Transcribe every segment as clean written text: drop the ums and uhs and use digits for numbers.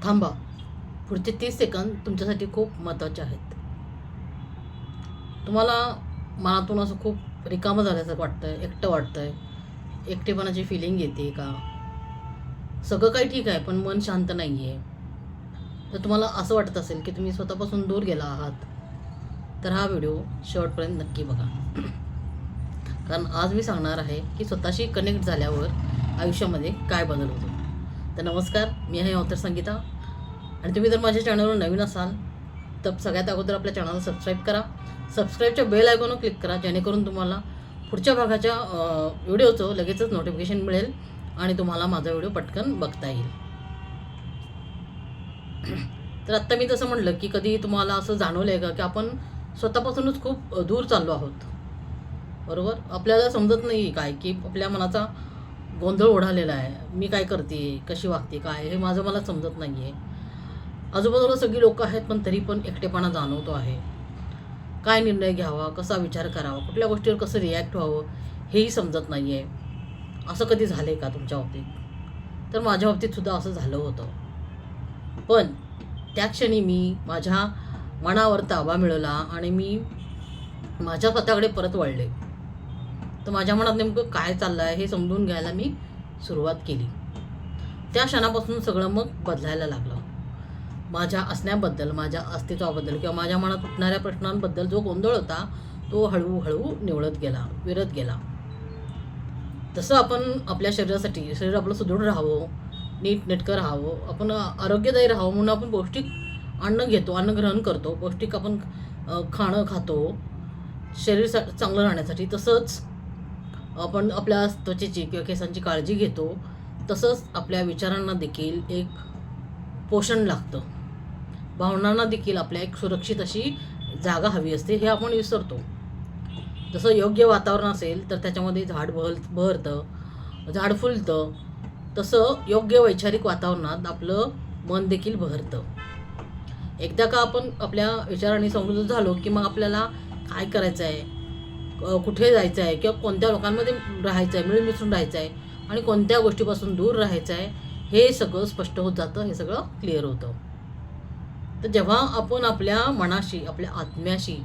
थांबा. पुढचे 30 सेकंद तुमच्यासाठी खूप महत्त्वाचे आहेत. तुम्हाला मनातून असं खूप रिकामं झाल्यासारखं वाटतंय, एकटं वाटतंय, एकटेपणाची फिलिंग येते का? सगळं काही ठीक आहे, पण मन शांत नाही आहे. तर तुम्हाला असं वाटत असेल की तुम्ही स्वतःपासून दूर गेला आहात, तर हा व्हिडिओ शेवटपर्यंत नक्की बघा. कारण आज मी सांगणार आहे की स्वतःशी कनेक्ट झाल्यावर आयुष्यामध्ये काय बदल होतो. तर नमस्कार, मी आहे ऑथर संगीता, आणि तुम्ही जर माझ्या चॅनलवर नवीन असाल तर सगळ्यात अगोदर आपल्या चॅनलला सबस्क्राईब करा. सबस्क्राईबच्या बेल आयकॉनवर क्लिक करा, जेणेकरून तुम्हाला पुढच्या भागाच्या व्हिडिओचं लगेचच नोटिफिकेशन मिळेल आणि तुम्हाला माझा व्हिडिओ पटकन बघता येईल. तर आत्ता मी तसं म्हटलं की कधी तुम्हाला असं जाणवलं आहे का की आपण स्वतःपासूनच खूप दूर चाललो आहोत, बरोबर? आपल्याला समजत नाही काय की आपल्या मनाचा गोंधळ उडालेला आहे. मी काय करते, कशी वागते, काय हे माझं मला समजत नाही आहे. आजूबाजूला सगळी लोकं आहेत, पण तरी पण एकटेपणा जाणवतो आहे. काय निर्णय घ्यावा, कसा विचार करावा, कुठल्या गोष्टीवर कसं रिॲक्ट व्हावं हेही समजत नाही आहे. असं कधी झालं आहे का तुमच्या बाबतीत? तर माझ्या बाबतीतसुद्धा असं झालं होतं. पण त्या क्षणी मी माझ्या मनावर ताबा मिळवला आणि मी माझ्या स्वतःकडे परत वळले. तर माझ्या मनात नेमकं काय चाललं आहे हे समजून घ्यायला मी सुरुवात केली. त्या क्षणापासून सगळं मग बदलायला लागलं. माझ्या असण्याबद्दल, माझ्या अस्तित्वाबद्दल किंवा माझ्या मनात उठणाऱ्या प्रश्नांबद्दल जो गोंधळ होता तो हळूहळू निवळत गेला, विरत गेला. तसं आपण आपल्या शरीरासाठी, शरीर आपलं सुदृढ राहावं, नीटनेटकं राहावं, आपण आरोग्यदायी राहावं म्हणून आपण पौष्टिक अन्न घेतो, अन्न ग्रहण करतो, पौष्टिक आपण खाणं खातो शरीर चांगलं राहण्यासाठी. तसंच आपण आपल्या त्वचेची किंवा केसांची काळजी घेतो. तसंच आपल्या विचारांना देखील एक पोषण लागतं. भावनांना देखील आपल्या एक सुरक्षित अशी जागा हवी असते, हे आपण विसरतो. जसं योग्य वातावरण असेल तर त्याच्यामध्ये झाड बहरतं, झाड फुलतं. तसं योग्य वैचारिक वातावरणात आपलं मन देखील बहरतं. एकदा का आपण आपल्या विचारांनी समृद्ध झालो की मग आपल्याला काय करायचं आहे, कुठे जायचं आहे किंवा कोणत्या लोकांमध्ये राहायचं आहे, मिळून मिसळून राहायचं आहे आणि कोणत्या गोष्टीपासून दूर राहायचं आहे हे सगळं स्पष्ट होत जातं, हे सगळं क्लिअर होतं. तर जेव्हा आपण आपल्या मनाशी, आपल्या आत्म्याशी,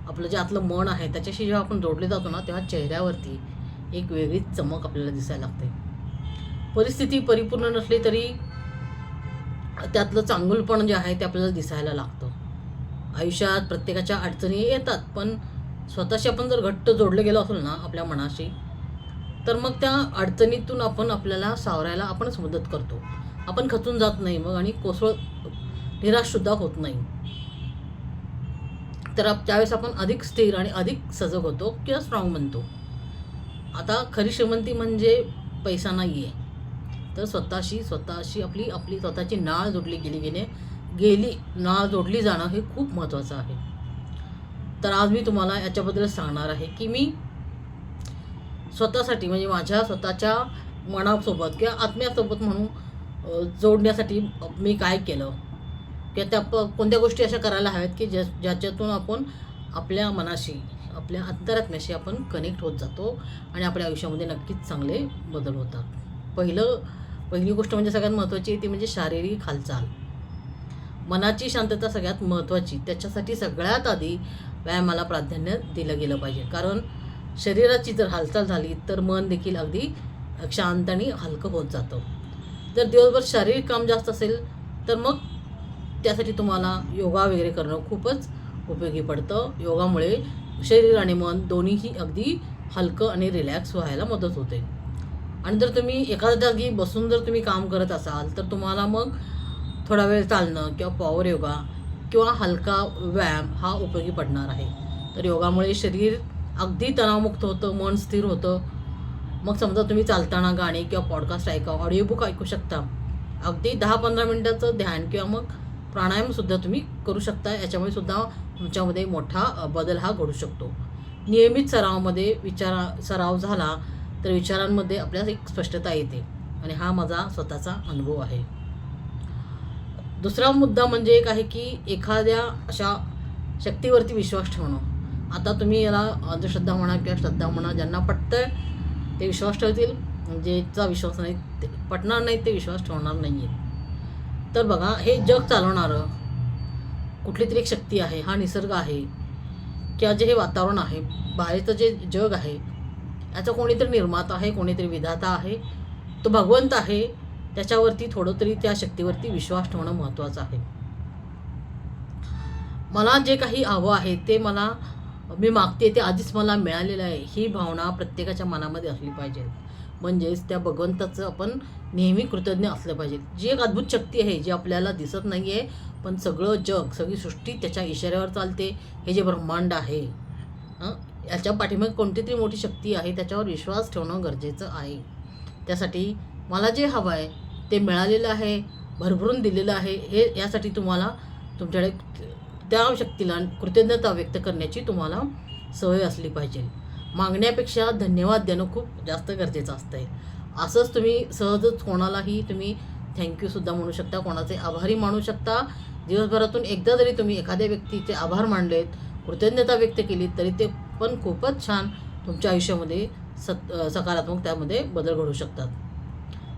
आपलं जे आतलं मन आहे त्याच्याशी जेव्हा आपण जोडले जातो ना, तेव्हा चेहऱ्यावरती एक वेगळीच चमक आपल्याला दिसायला लागते. परिस्थिती परिपूर्ण नसली तरी त्यातलं चांगुलपण जे आहे ते आपल्याला दिसायला लागतं. आयुष्यात प्रत्येकाच्या अडचणी येतात, पण स्वतःशी आपण जर घट्ट जोडले गेलो असेल ना आपल्या मनाशी, तर मग त्या अडचणीतून आपल्याला सावरायला आपणच मदत करतो. आपण खचून जात नाही मग आणि निराशसुद्धा होत नाही. तर त्यावेळेस आपण अधिक स्थिर आणि अधिक सजग होतो किंवा स्ट्रॉंग बनतो. आता खरी श्रीमंती म्हणजे पैसा नाही आहे, तर स्वतःशी आपली स्वतःची नाळ जोडली गेली नाळ जोडली जाणं हे खूप महत्त्वाचं आहे. तर आज मी तुम्हाला याच्याबद्दल सांगणार आहे की मी स्वतःसाठी म्हणजे माझ्या स्वतःच्या मनासोबत किंवा आत्म्यासोबत म्हणून जोडण्यासाठी मी काय केलं किंवा त्या कोणत्या गोष्टी अशा करायला हव्यात की ज्याच्यातून आपण आपल्या मनाशी, आपल्या अंतरात्म्याशी आपण कनेक्ट होत जातो आणि आपल्या आयुष्यामध्ये नक्कीच चांगले बदल होतात. पहिली गोष्ट म्हणजे सगळ्यात महत्त्वाची ती म्हणजे शारीरिक हालचाल. मनाची शांतता सगळ्यात महत्त्वाची. त्याच्यासाठी सगळ्यात आधी व्यायामाला प्राधान्य दिलं गेलं पाहिजे. कारण शरीराची जर हालचाल झाली तर मन देखील अगदी शांत आणि हलकं होत जातं. जर दिवसभर शारीरिक काम जास्त असेल तर मग त्यासाठी तुम्हाला योगा वगैरे करणं खूपच उपयोगी पडतं. योगामुळे शरीर आणि मन दोन्हीही अगदी हलकं आणि रिलॅक्स व्हायला मदत होते. आणि जर तुम्ही एखाद्या जागी बसून जर तुम्ही काम करत असाल तर तुम्हाला मग थोडा वेळ चालणं किंवा पॉवर योगा किंवा हलका व्यायाम हा उपयोगी पडणार आहे. तर योगामुळे शरीर अगदी तणावमुक्त होतं, मन स्थिर होतं. मग समजा तुम्ही चालताना गाणी किंवा पॉडकास्ट ऑडिओ बुक ऐकू शकता. अगदी 10-15 मिनिटाचं ध्यान किंवा मग प्राणायामसुद्धा तुम्ही करू शकता. याच्यामुळे सुद्धा तुमच्यामध्ये मोठा बदल हा घडू शकतो. नियमित सराव झाला तर विचारांमध्ये आपल्याला एक स्पष्टता येते आणि हा माझा स्वतःचा अनुभव आहे. दुसरा मुद्दा म्हणजे एक आहे की एखाद्या अशा शक्तीवरती विश्वास ठेवणं. आता तुम्ही याला अंधश्रद्धा म्हणा किंवा श्रद्धा म्हणा, ज्यांना पटतंय ते विश्वास ठेवतील, ज्याचा विश्वास नाही, ते पटणार नाही ते विश्वास ठेवणार नाही आहेत. तर बघा, हे जग चालवणारं कुठली तरी एक शक्ती आहे, हा निसर्ग आहे किंवा जे हे वातावरण आहे, बाहेरचं जे जग आहे, याचा कोणीतरी निर्माता आहे, कोणीतरी विधाता आहे, तो भगवंत आहे. त्याच्यावरती थोडं तरी त्या शक्तीवरती विश्वास ठेवणं महत्त्वाचं आहे. मला जे काही हवं आहे ते मी मागते ते आधीच मला मिळालेलं आहे, ही भावना प्रत्येकाच्या मनामध्ये असली पाहिजे. म्हणजेच त्या भगवंताचं आपण नेहमी कृतज्ञ असलं पाहिजे. जी एक अद्भुत शक्ती आहे, जी आपल्याला दिसत नाही आहे, पण सगळं जग, सगळी सृष्टी त्याच्या इशाऱ्यावर चालते. हे जे ब्रह्मांड आहे, याच्या पाठीमागे कोणती तरी मोठी शक्ती आहे, त्याच्यावर विश्वास ठेवणं गरजेचं आहे. त्यासाठी मला जे हवं आहे ते मिळालेलं आहे, भरभरून दिलेलं आहे. हे यासाठी तुम्हाला तुमच्याकडे त्या शक्तीला कृतज्ञता व्यक्त करण्याची तुम्हाला सवय असली पाहिजे. मागण्यापेक्षा धन्यवाद देणं खूप जास्त गरजेचं असतं आहे. असंच तुम्ही सहजच कोणालाही तुम्ही थँक्यूसुद्धा म्हणू शकता, कोणाचे आभारी मानू शकता. दिवसभरातून एकदा जरी तुम्ही एखाद्या व्यक्तीचे आभार मानलेत, कृतज्ञता व्यक्त केली, तरी ते पण खूपच छान तुमच्या आयुष्यामध्ये सकारात्मक त्यामध्ये बदल घडू शकतात.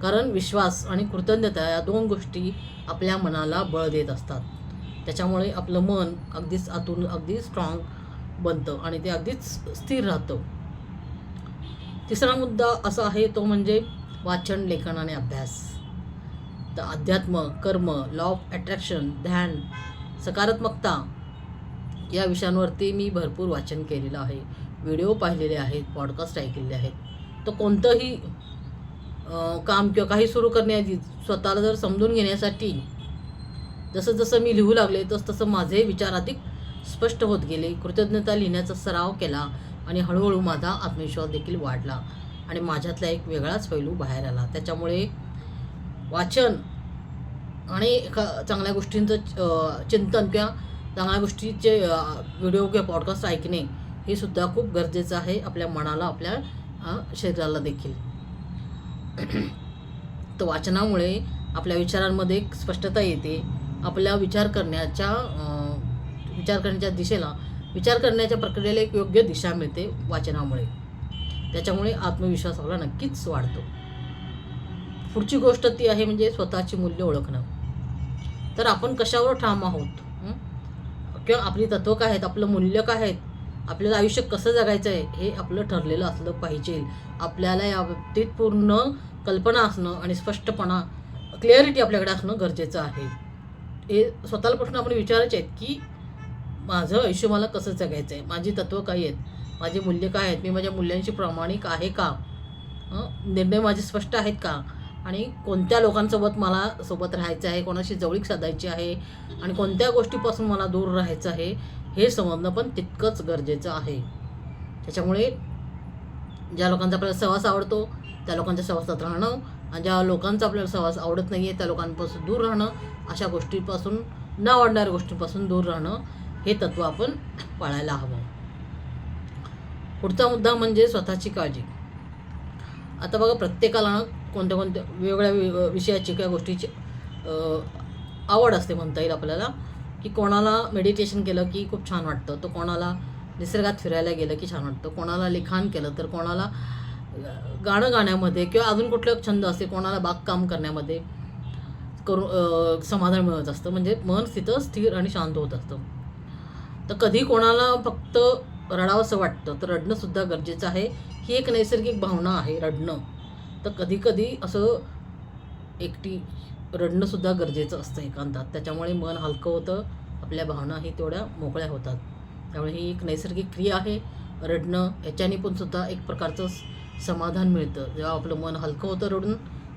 कारण विश्वास आणि कृतज्ञता या 2 गोष्टी आपल्या मनाला बळ देत असतात. त्याच्यामुळे आपलं मन अगदीच आतून अगदी स्ट्रॉंग बनतं आणि ते अगदीच स्थिर राहतं. तिसरा मुद्दा असा आहे, तो म्हणजे वाचन, लेखन आणि अभ्यास. तर अध्यात्म, कर्म, लॉ ऑफ अट्रॅक्शन, ध्यान, सकारात्मकता या विषयांवरती मी भरपूर वाचन केलेलं आहे, व्हिडिओ पाहिलेले आहेत, पॉडकास्ट ऐकलेले आहेत. तर कोणतंही काम किंवा काही सुरू करण्याआधी स्वतःला जर समजून घेण्यासाठी जसं जसं मी लिहू लागले तसं माझे विचार अधिक स्पष्ट होत गेले. कृतज्ञता लिहिण्याचा सराव केला आणि हळूहळू माझा आत्मविश्वास देखील वाढला आणि माझ्यातला एक वेगळाच पैलू बाहेर आला. त्याच्यामुळे वाचन आणि चांगल्या गोष्टींचं चिंतन किंवा चांगल्या गोष्टीचे व्हिडिओ किंवा पॉडकास्ट ऐकणे हे सुद्धा खूप गरजेचं आहे, आपल्या मनाला, आपल्या शरीराला देखील. तर वाचनामुळे आपल्या विचारांमध्ये एक स्पष्टता येते. आपल्या विचार करण्याच्या दिशेला, विचार करण्याच्या प्रक्रियेला एक योग्य दिशा मिळते वाचनामुळे. त्याच्यामुळे आत्मविश्वास आपला नक्कीच वाढतो. पुढची गोष्ट ती आहे म्हणजे स्वतःची मूल्य ओळखणं. तर आपण कशावर ठाम आहोत किंवा आपली तत्त्व काय आहेत, आपलं मूल्य काय आहेत, आपल्याला आयुष्य कसं जगायचं आहे हे आपलं ठरलेलं असलं पाहिजे. आपल्याला या बाबतीत पूर्ण कल्पना असणं आणि स्पष्टपणा, क्लिअरिटी आपल्याकडे असणं गरजेचं आहे. हे स्वतःला प्रश्न आपण विचारायचे आहेत की माझं आयुष्य मला कसं जगायचं आहे, माझी तत्त्व काय आहेत, माझे मूल्य काय आहेत, मी माझ्या मूल्यांशी प्रामाणिक आहे का, निर्णय माझे स्पष्ट आहेत का, आणि कोणत्या लोकांसोबत मला सोबत राहायचं आहे, कोणाशी जवळीक साधायची आहे आणि कोणत्या गोष्टीपासून मला दूर राहायचं आहे हे समजणं पण तितकंच गरजेचं आहे. त्याच्यामुळे ज्या लोकांचा आपल्याला सहवास आवडतो त्या लोकांच्या सहवासात राहणं आणि ज्या लोकांचा आपल्याला सहवास आवडत नाही आहे त्या लोकांपासून दूर राहणं, अशा गोष्टींपासून, न आवडणाऱ्या गोष्टींपासून दूर राहणं, हे तत्त्व आपण पाळायला हवं. पुढचा मुद्दा म्हणजे स्वतःची काळजी. आता बघा, प्रत्येकाला कोणत्या वेगवेगळ्या विषयाची किंवा गोष्टीची आवड असते म्हणता येईल आपल्याला. की कोणाला मेडिटेशन केलं की खूप छान वाटतं, तर कोणाला निसर्गात फिरायला गेलं की छान वाटतं, कोणाला लिखाण केलं, तर कोणाला गाणं गाण्यामध्ये किंवा अजून कुठलं छंद असते, कोणाला बागकाम करण्यामध्ये समाधान मिळत असतं. म्हणजे मन तिथं स्थिर आणि शांत होत असतं. तर कधी कोणाला फक्त रडावंसं वाटतं, तर रडणंसुद्धा गरजेचं आहे. ही एक नैसर्गिक भावना आहे, रडणं. तर कधी असं एकटी रडणंसुद्धा गरजेचं असतं एकांतात. त्याच्यामुळे मन हलकं होतं, आपल्या भावनाही तेवढ्या मोकळ्या होतात. त्यामुळे ही एक नैसर्गिक क्रिया आहे रडणं. याच्याने पण सुद्धा एक प्रकारचं समाधान मिळतं. जेव्हा आपलं मन हलकं होतं रडून,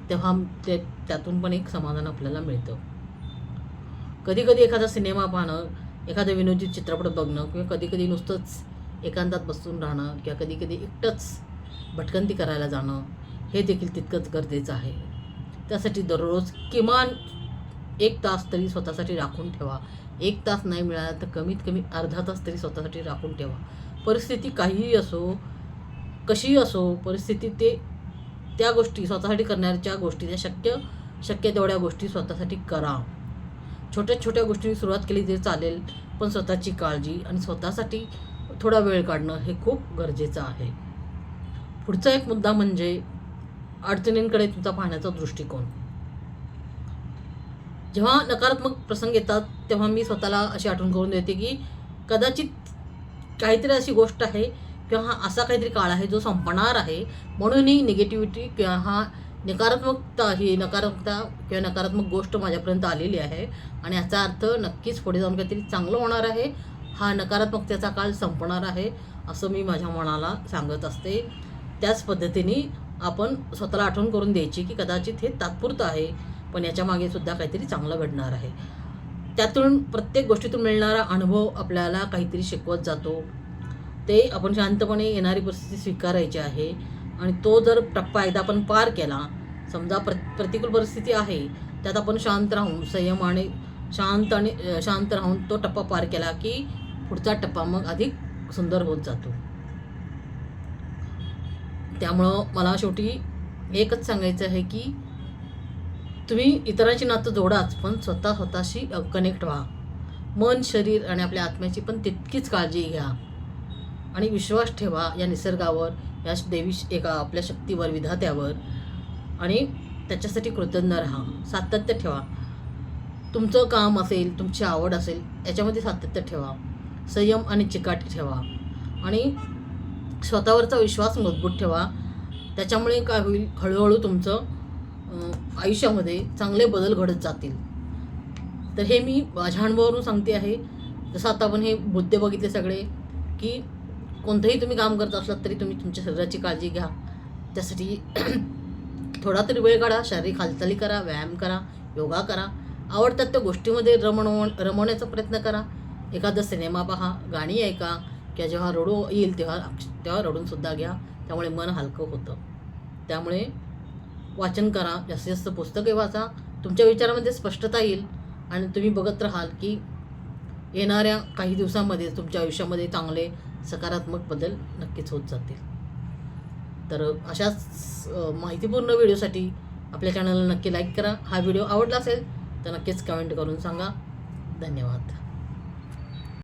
तेव्हा त्यातून पण एक समाधान आपल्याला मिळतं. कधी एखादा सिनेमा पाहणं, एखादं विनोदी चित्रपट बघणं किंवा कधी नुसतंच एकांतात बसून राहणं किंवा कधी एकटंच भटकंती करायला जाणं, हे देखील तितकंच गरजेचं आहे. त्यासाठी दररोज किमान 1 तास तरी स्वतःसाठी राखून ठेवा. 1 तास नाही मिळाला तर कमीत कमी अर्धा तास तरी स्वतःसाठी राखून ठेवा. परिस्थिती काहीही असो, कशीही असो, परिस्थिती त्या गोष्टी स्वतःसाठी करण्याच्या गोष्टी, त्या शक्य तेवढ्या गोष्टी स्वतःसाठी करा. छोट्या गोष्टींनी सुरुवात केली तरी चालेल, पण स्वतःची काळजी आणि स्वतःसाठी थोडा वेळ काढणं हे खूप गरजेचं आहे. पुढचा एक मुद्दा म्हणजे अडचणींकडे तुमचा पाहण्याचा दृष्टिकोन. जेव्हा नकारात्मक प्रसंग येतात तेव्हा मी स्वतःला अशी आठवण करून देते की कदाचित काहीतरी अशी गोष्ट आहे किंवा हा असा काहीतरी काळ आहे जो संपणार आहे, म्हणून ही निगेटिव्हिटी किंवा हा नकारात्मकता किंवा नकारात्मक गोष्ट माझ्यापर्यंत आलेली आहे आणि याचा अर्थ नक्कीच पुढे जाऊन काहीतरी चांगलं होणार आहे, हा नकारात्मकतेचा काळ संपणार आहे असं मी माझ्या मनाला सांगत असते. त्याच पद्धतीने आपण स्वतःला आठवण करून द्यायची की कदाचित हे तात्पुरतं आहे, पण याच्या मागे सुद्धा काहीतरी चांगलं घडणार आहे. त्यातून प्रत्येक गोष्टीतून मिळणारा अनुभव आपल्याला काहीतरी शिकवत जातो. ते आपण शांतपणे येणारी परिस्थिती स्वीकारायची आहे आणि तो जर टप्पा एकदा आपण पार केला, समजा प्रतिकूल परिस्थिती आहे त्यात आपण शांत राहून संयम आणि शांत राहून तो टप्पा पार केला की पुढचा टप्पा मग अधिक सुंदर होत जातो. त्यामुळं मला शेवटी एकच सांगायचं आहे की तुम्ही इतरांची नातं जोडाच, पण स्वतःशी कनेक्ट व्हा. मन, शरीर आणि आपल्या आत्म्याची पण तितकीच काळजी घ्या आणि विश्वास ठेवा या निसर्गावर, या एका आपल्या शक्तीवर, विधात्यावर, आणि त्याच्यासाठी कृतज्ञ राहा. सातत्य ठेवा. तुमचं काम असेल, तुमची आवड असेल, याच्यामध्ये सातत्य ठेवा. संयम आणि चिकाटी ठेवा आणि स्वतःवरचा विश्वास मजबूत ठेवा. त्याच्यामुळे काय होईल, हळूहळू तुमचं आयुष्यामध्ये चांगले बदल घडत जातील. तर हे मी माझ्या अनुभवावरून सांगते आहे. जसं आता आपण हे मुद्दे बघितले सगळे, की कोणतंही तुम्ही काम करत असलात तरी तुम्ही तुमच्या शरीराची काळजी घ्या. त्यासाठी थोडा तरी वेळ काढा. शारीरिक हालचाली करा, व्यायाम करा, योगा करा. आवडतात त्या गोष्टीमध्ये रमवण्याचा प्रयत्न करा. एखादा सिनेमा पहा, गाणी ऐका, किंवा जेव्हा रडू येईल तेव्हा रडूनसुद्धा घ्या. त्यामुळे मन हलकं होतं. त्यामुळे वाचन करा, जास्तीत जास्त पुस्तके वाचा. तुमच्या विचारामध्ये स्पष्टता येईल आणि तुम्ही बघत राहाल की येणाऱ्या काही दिवसांमध्ये तुमच्या आयुष्यामध्ये चांगले सकारात्मक बदल नक्कीच होत जातील. तर अशाच माहितीपूर्ण व्हिडिओसाठी आपल्या चॅनलला नक्की लाईक करा. हा व्हिडिओ आवडला असेल तर नक्कीच कमेंट करून सांगा. धन्यवाद.